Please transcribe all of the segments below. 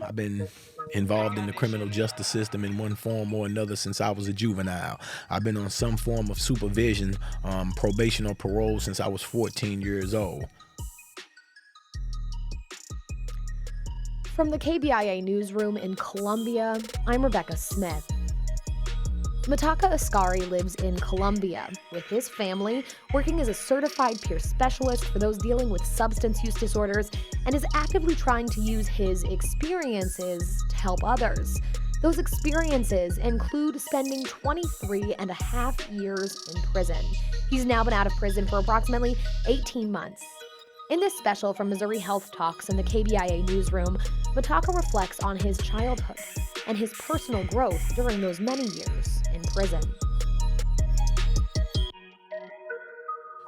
I've been involved in the criminal justice system in one form or another since I was a juvenile. I've been on some form of supervision, probation or parole since I was 14 years old. From the KBIA newsroom in Columbia, I'm Rebecca Smith. Mataka Askari lives in Colombia with his family, working as a certified peer specialist for those dealing with substance use disorders, and is actively trying to use his experiences to help others. Those experiences include spending 23 and a half years in prison. He's now been out of prison for approximately 18 months. In this special from Missouri Health Talks in the KBIA newsroom, Mataka reflects on his childhood and his personal growth during those many years in prison.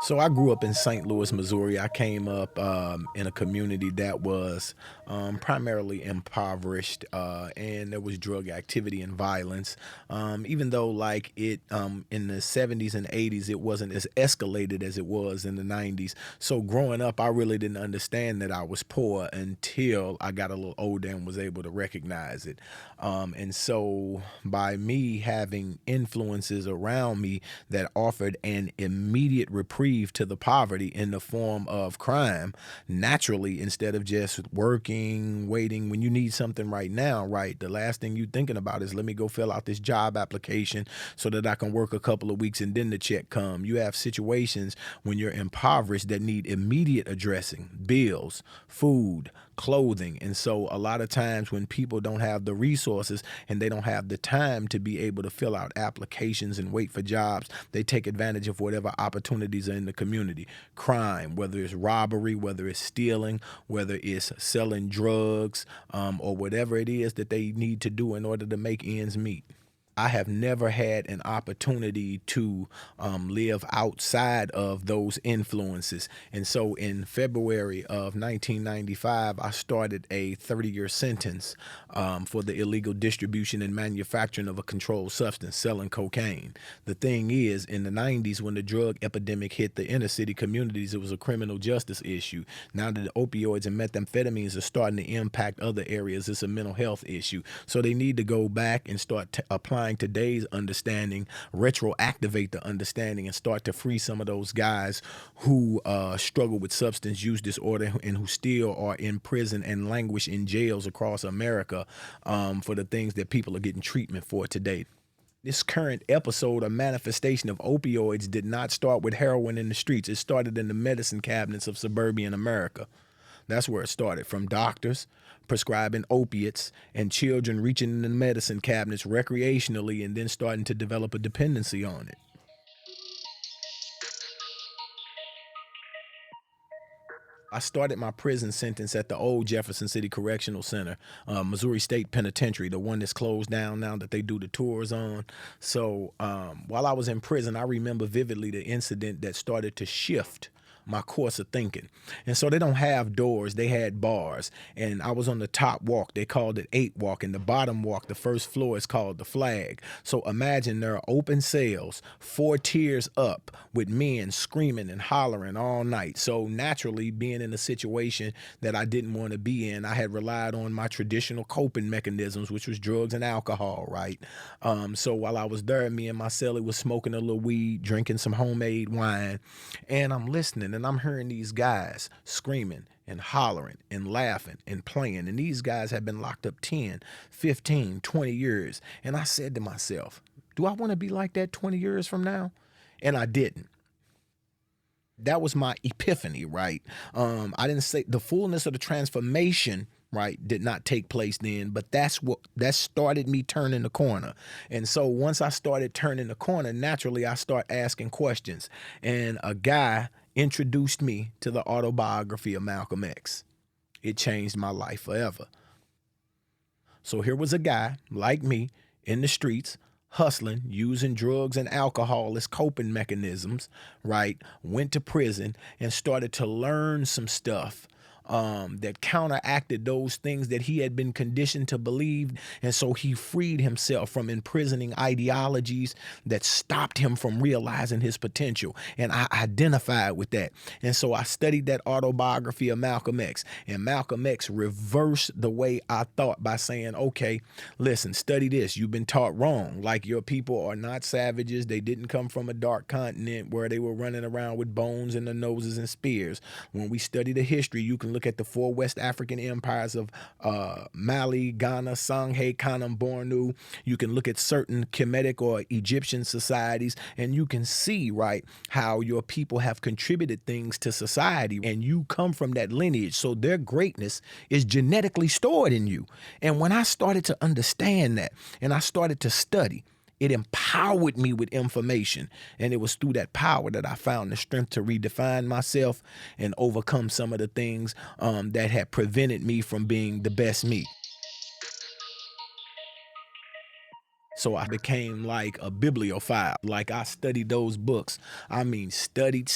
So I grew up in St. Louis, Missouri. I came up in a community that was primarily impoverished, and there was drug activity and violence. Even though, like it in the 70s and 80s, it wasn't as escalated as it was in the 90s. So growing up, I really didn't understand that I was poor until I got a little older and was able to recognize it. And so by me having influences around me that offered an immediate reprieve to the poverty in the form of crime, naturally, instead of just working, waiting, when you need something right now, right, the last thing you're thinking about is, let me go fill out this job application so that I can work a couple of weeks and then the check come. You have situations when you're impoverished that need immediate addressing: bills, food, clothing. And so a lot of times when people don't have the resources and they don't have the time to be able to fill out applications and wait for jobs, they take advantage of whatever opportunities are in the community. Crime, whether it's robbery, whether it's stealing, whether it's selling drugs, or whatever it is that they need to do in order to make ends meet. I have never had an opportunity to live outside of those influences. And so in February of 1995, I started a 30-year sentence for the illegal distribution and manufacturing of a controlled substance, selling cocaine. The thing is, in the 90s, when the drug epidemic hit the inner city communities, it was a criminal justice issue. Now that the opioids and methamphetamines are starting to impact other areas, it's a mental health issue. So they need to go back and start applying today's understanding, retroactivate the understanding, and start to free some of those guys who struggle with substance use disorder and who still are in prison and languish in jails across America for the things that people are getting treatment for today. This current episode or manifestation of opioids did not start with heroin in the streets. It started in the medicine cabinets of suburban America. That's where it started, from doctors prescribing opiates and children reaching in the medicine cabinets recreationally and then starting to develop a dependency on it. I started my prison sentence at the old Jefferson City Correctional Center, Missouri State Penitentiary, the one that's closed down now that they do the tours on. So while I was in prison, I remember vividly the incident that started to shift my course of thinking. And so they don't have doors, they had bars. And I was on the top walk, they called it 8 walk, and the bottom walk, the first floor, is called the flag. So imagine there are open cells, 4 tiers up, with men screaming and hollering all night. So naturally, being in a situation that I didn't want to be in, I had relied on my traditional coping mechanisms, which was drugs and alcohol, right? So while I was there, me and my cellie was smoking a little weed, drinking some homemade wine, and I'm listening, and I'm hearing these guys screaming and hollering and laughing and playing. And these guys have been locked up 10, 15, 20 years. And I said to myself, do I want to be like that 20 years from now? And I didn't. That was my epiphany, right? I didn't say the fullness of the transformation, right, did not take place then, but that started me turning the corner. And so once I started turning the corner, naturally I start asking questions. And a guy introduced me to the autobiography of Malcolm X. It changed my life forever. So here was a guy like me in the streets, hustling, using drugs and alcohol as coping mechanisms, right? Went to prison and started to learn some stuff that counteracted those things that he had been conditioned to believe. And so he freed himself from imprisoning ideologies that stopped him from realizing his potential. And I identified with that. And so I studied that autobiography of Malcolm X. And Malcolm X reversed the way I thought by saying, okay, listen, study this. You've been taught wrong. Like, your people are not savages. They didn't come from a dark continent where they were running around with bones in their noses and spears. When we study the history, you can look at the four West African empires of Mali, Ghana, Songhay, Kanem, Bornu. You can look at certain Kemetic or Egyptian societies, and you can see, right, how your people have contributed things to society, and you come from that lineage. So their greatness is genetically stored in you. And when I started to understand that, and I started to study, it empowered me with information. And it was through that power that I found the strength to redefine myself and overcome some of the things that had prevented me from being the best me. So I became like a bibliophile. Like, I studied those books. I mean, studied.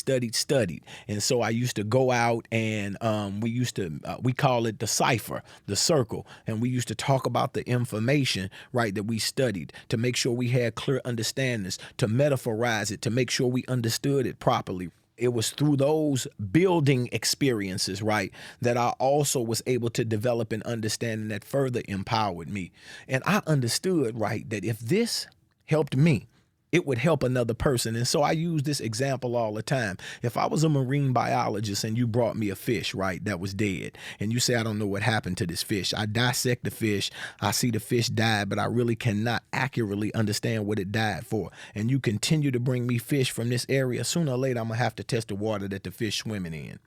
And so I used to go out and we call it the cipher, the circle. And we used to talk about the information, right, that we studied to make sure we had clear understandings, to metaphorize it, to make sure we understood it properly. It was through those building experiences, right, that I also was able to develop an understanding that further empowered me. And I understood, right, that if this helped me, it would help another person. And so I use this example all the time. If I was a marine biologist and you brought me a fish, right, that was dead, and you say, I don't know what happened to this fish. I dissect the fish, I see the fish died, but I really cannot accurately understand what it died for. And you continue to bring me fish from this area, sooner or later I'm gonna have to test the water that the fish swimming in.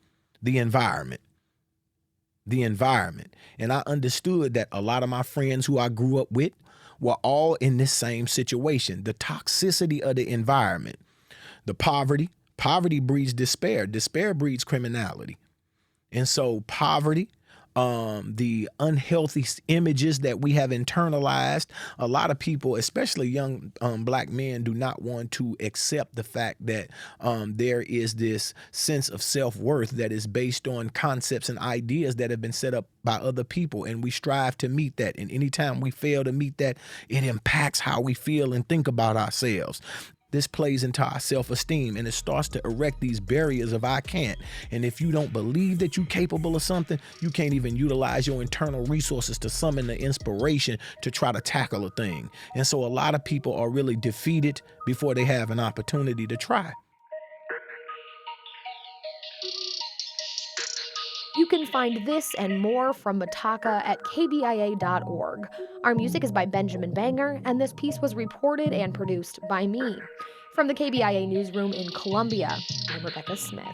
The environment. And I understood that a lot of my friends who I grew up with were all in this same situation. The toxicity of the environment, the poverty breeds despair. Despair breeds criminality. And so poverty, the unhealthy images that we have internalized, a lot of people, especially young black men, do not want to accept the fact that there is this sense of self-worth that is based on concepts and ideas that have been set up by other people, and we strive to meet that. And anytime we fail to meet that, it impacts how we feel and think about ourselves. This plays into our self-esteem, and it starts to erect these barriers of I can't. And if you don't believe that you're capable of something, you can't even utilize your internal resources to summon the inspiration to try to tackle a thing. And so a lot of people are really defeated before they have an opportunity to try. You can find this and more from Mataka at kbia.org. Our music is by Benjamin Banger, and this piece was reported and produced by me. From the KBIA newsroom in Columbia, I'm Rebecca Smith.